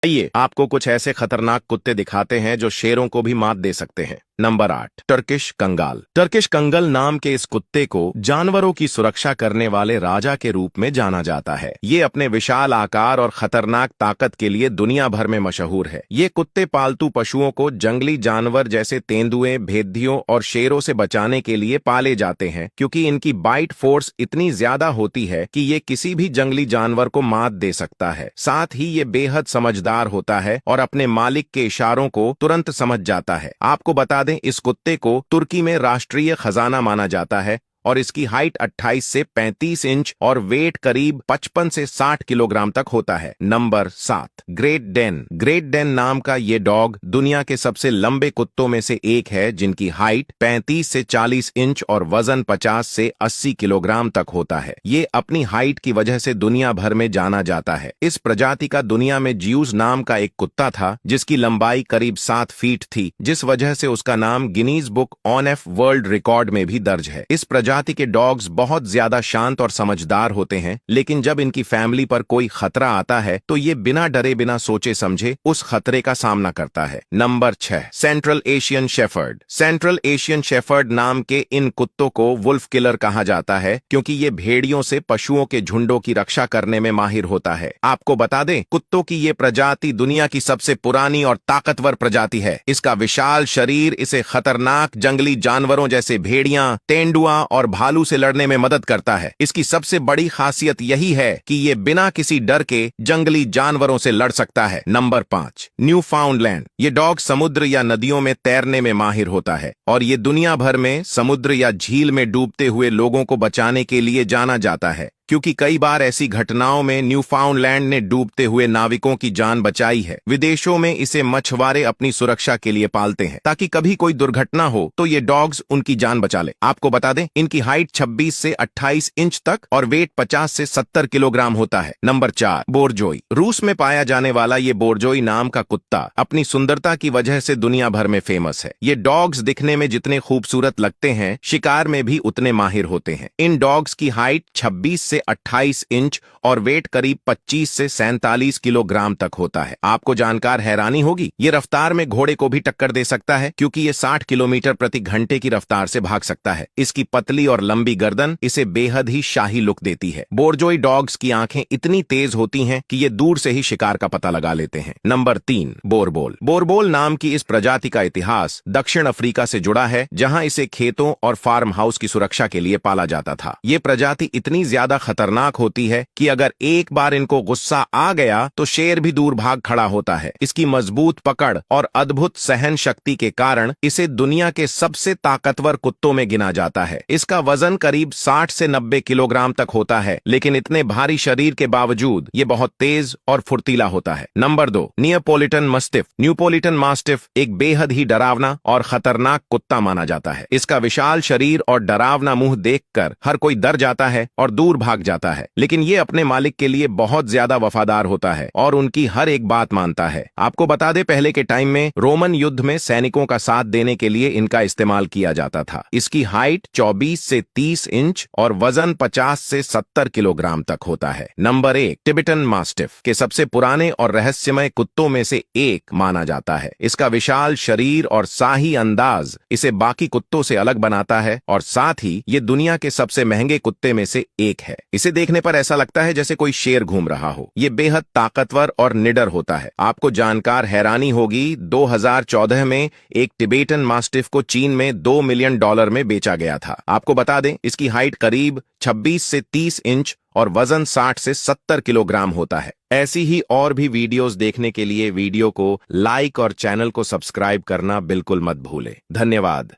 आइए आपको कुछ ऐसे खतरनाक कुत्ते दिखाते हैं जो शेरों को भी मात दे सकते हैं। नंबर 8, टर्किश कंगाल। टर्किश कंगाल नाम के इस कुत्ते को जानवरों की सुरक्षा करने वाले राजा के रूप में जाना जाता है। ये अपने विशाल आकार और खतरनाक ताकत के लिए दुनिया भर में मशहूर है। ये कुत्ते पालतू पशुओं को जंगली जानवर जैसे तेंदुए, भेदियों और शेरों से बचाने के लिए पाले जाते हैं, क्योंकि इनकी बाइट फोर्स इतनी ज्यादा होती है कि ये किसी भी जंगली जानवर को मात दे सकता है। साथ ही ये बेहद समझदार होता है और अपने मालिक के इशारों को तुरंत समझ जाता है। आपको बता दें, इस कुत्ते को तुर्की में राष्ट्रीय खजाना माना जाता है और इसकी हाइट 28 से 35 इंच और वेट करीब 55 से 60 किलोग्राम तक होता है। Number 7, great Dane. Great Dane नाम का ये डॉग दुनिया के सबसे लंबे कुत्तों में से एक है, जिनकी हाइट 35 से 40 इंच और वजन 50 से 80 किलोग्राम तक होता है। ये अपनी हाइट की वजह से दुनिया भर में जाना जाता है। इस प्रजाति का दुनिया में ज्यूस नाम का एक कुत्ता था, जिसकी लंबाई करीब 7 फीट थी, जिस वजह से उसका नाम Guinness book of world record में भी दर्ज है। इस प्रजाति के डॉग्स बहुत ज्यादा शांत और समझदार होते हैं, लेकिन जब इनकी फैमिली पर कोई खतरा आता है तो ये बिना डरे बिना सोचे समझे उस खतरे का सामना करता है। Number 6, central Asian shepherd. Central Asian shepherd नाम के इन कुत्तों को वुल्फ किलर कहा जाता है, क्योंकि ये भेड़ियों से पशुओं के झुंडों की रक्षा करने में माहिर होता है। आपको बता दें, कुत्तों की ये प्रजाति दुनिया की सबसे पुरानी और ताकतवर प्रजाति है। इसका विशाल शरीर इसे खतरनाक जंगली जानवरों जैसे भेड़िया, तेंदुआ और भालू से लड़ने में मदद करता है। इसकी सबसे बड़ी खासियत यही है कि ये बिना किसी डर के जंगली जानवरों से लड़ सकता है। Number 5, Newfoundland. ये डॉग समुद्र या नदियों में तैरने में माहिर होता है और ये दुनिया भर में समुद्र या झील में डूबते हुए लोगों को बचाने के लिए जाना जाता है, क्योंकि कई बार ऐसी घटनाओं में न्यूफाउंडलैंड ने डूबते हुए नाविकों की जान बचाई है। विदेशों में इसे मछुआरे अपनी सुरक्षा के लिए पालते हैं, ताकि कभी कोई दुर्घटना हो तो ये डॉग्स उनकी जान बचा ले। आपको बता दें, इनकी हाइट 26 से 28 इंच तक और वेट 50 से 70 किलोग्राम होता है। नंबर 4, बोरजोई। रूस में पाया जाने वाला ये बोरजोई नाम का कुत्ता अपनी सुंदरता की वजह से दुनिया भर में फेमस है। ये डॉग्स दिखने में जितने खूबसूरत लगते हैं, शिकार में भी उतने माहिर होते हैं। इन डॉग्स की हाइट 26 से 28 इंच और वेट करीब 25 से 47 किलोग्राम तक होता है। आपको जानकर हैरानी होगी, ये रफ्तार में घोड़े को भी टक्कर दे सकता है, क्योंकि ये 60 किलोमीटर प्रति घंटे की रफ्तार से भाग सकता है। इसकी पतली और लंबी गर्दन इसे बेहद ही शाही लुक देती है। बोरजोई डॉग्स की आंखें इतनी तेज होती हैं कि ये दूर से ही शिकार का पता लगा लेते हैं। नंबर 3, बोरबोल। बोरबोल नाम की इस प्रजाति का इतिहास दक्षिण अफ्रीका से जुड़ा है, जहां इसे खेतों और फार्म हाउस की सुरक्षा के लिए पाला जाता था। ये प्रजाति इतनी ज्यादा खतरनाक होती है कि अगर एक बार इनको गुस्सा आ गया तो शेर भी दूर भाग खड़ा होता है। इसकी मजबूत पकड़ और अद्भुत सहन शक्ति के कारण इसे दुनिया के सबसे ताकतवर कुत्तों में गिना जाता है। इसका वजन करीब 60 से 90 किलोग्राम तक होता है, लेकिन इतने भारी शरीर के बावजूद ये बहुत तेज और फुर्तीला होता है। Number 2, Neapolitan mastiff. Neapolitan mastiff एक बेहद ही डरावना और खतरनाक कुत्ता माना जाता है। इसका विशाल शरीर और डरावना मुंह देखकर हर कोई डर जाता है और दूर भाग जाता है, लेकिन ये अपने मालिक के लिए बहुत ज्यादा वफादार होता है और उनकी हर एक बात मानता है। आपको बता दें, पहले के टाइम में रोमन युद्ध में सैनिकों का साथ देने के लिए इनका इस्तेमाल किया जाता था। इसकी हाइट 24 से 30 इंच और वजन 50 से 70 किलोग्राम तक होता है। नंबर 1, टिबेटन मास्टिफ के सबसे पुराने और रहस्यमय कुत्तों में से एक माना जाता है। इसका विशाल शरीर और शाही अंदाज इसे बाकी कुत्तों से अलग बनाता है और साथ ही ये दुनिया के सबसे महंगे कुत्ते में से एक है। इसे देखने पर ऐसा लगता है जैसे कोई शेर घूम रहा हो। ये बेहद ताकतवर और निडर होता है। आपको जानकर हैरानी होगी, 2014 में एक टिबेटन मास्टिफ को चीन में $2 मिलियन में बेचा गया था। आपको बता दें, इसकी हाइट करीब 26 से 30 इंच और वजन 60 से 70 किलोग्राम होता है। ऐसी ही और भी वीडियोस देखने के लिए वीडियो को लाइक और चैनल को सब्सक्राइब करना बिल्कुल मत भूलें। धन्यवाद।